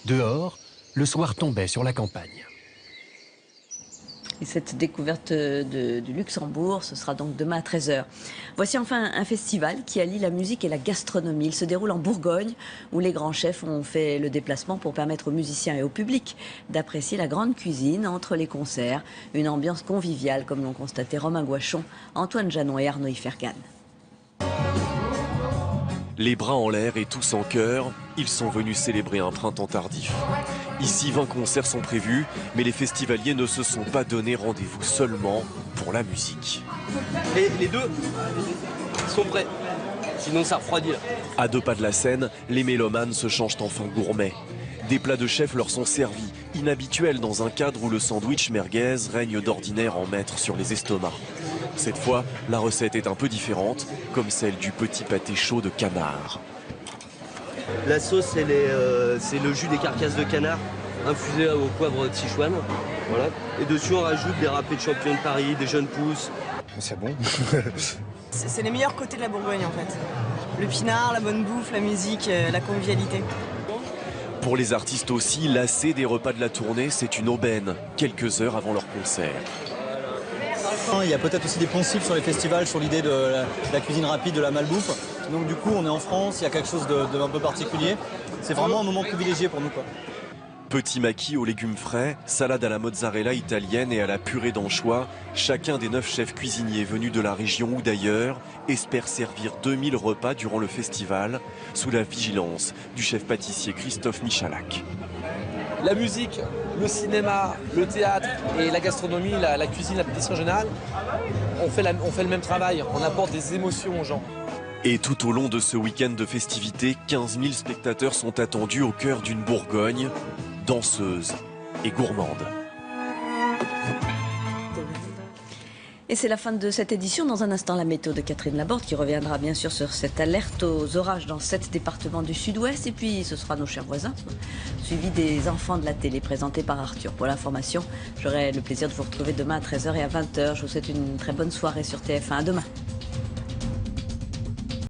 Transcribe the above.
Dehors, le soir tombait sur la campagne. Et cette découverte du Luxembourg, ce sera donc demain à 13 h. Voici enfin un festival qui allie la musique et la gastronomie. Il se déroule en Bourgogne, où les grands chefs ont fait le déplacement pour permettre aux musiciens et au public d'apprécier la grande cuisine entre les concerts. Une ambiance conviviale, comme l'ont constaté Romain Gouachon, Antoine Janon et Arnaud Ifergan. Les bras en l'air et tous en chœur, ils sont venus célébrer un printemps tardif. Ici, 20 concerts sont prévus, mais les festivaliers ne se sont pas donné rendez-vous seulement pour la musique. Les deux sont prêts, sinon ça refroidit là. À 2 pas de la scène, les mélomanes se changent enfin gourmets. Des plats de chef leur sont servis, inhabituels dans un cadre où le sandwich merguez règne d'ordinaire en maître sur les estomacs. Cette fois, la recette est un peu différente, comme celle du petit pâté chaud de canard. La sauce, c'est le jus des carcasses de canard infusé au poivre de Sichuan. Voilà. Et dessus, on rajoute des râpés de champignons de Paris, des jeunes pousses. C'est bon. C'est les meilleurs côtés de la Bourgogne en fait. Le pinard, la bonne bouffe, la musique, la convivialité. Pour les artistes aussi, lassés des repas de la tournée, c'est une aubaine, quelques heures avant leur concert. Il y a peut-être aussi des poncifs sur les festivals, sur l'idée de la cuisine rapide, de la malbouffe. Donc du coup, on est en France, il y a quelque chose d'un peu particulier. C'est vraiment un moment privilégié pour nous, quoi. Petits maquis aux légumes frais, salade à la mozzarella italienne et à la purée d'anchois, chacun des 9 chefs cuisiniers venus de la région ou d'ailleurs espère servir 2000 repas durant le festival, sous la vigilance du chef pâtissier Christophe Michalak. La musique, le cinéma, le théâtre et la gastronomie, la cuisine, la pâtisserie en général, on fait le même travail, on apporte des émotions aux gens. Et tout au long de ce week-end de festivités, 15 000 spectateurs sont attendus au cœur d'une Bourgogne danseuse et gourmande. Et c'est la fin de cette édition. Dans un instant, la météo de Catherine Laborde qui reviendra bien sûr sur cette alerte aux orages dans 7 départements du sud-ouest. Et puis, ce sera nos chers voisins, suivi des enfants de la télé présentés par Arthur. Pour l'information, j'aurai le plaisir de vous retrouver demain à 13 h et à 20 h. Je vous souhaite une très bonne soirée sur TF1. À demain.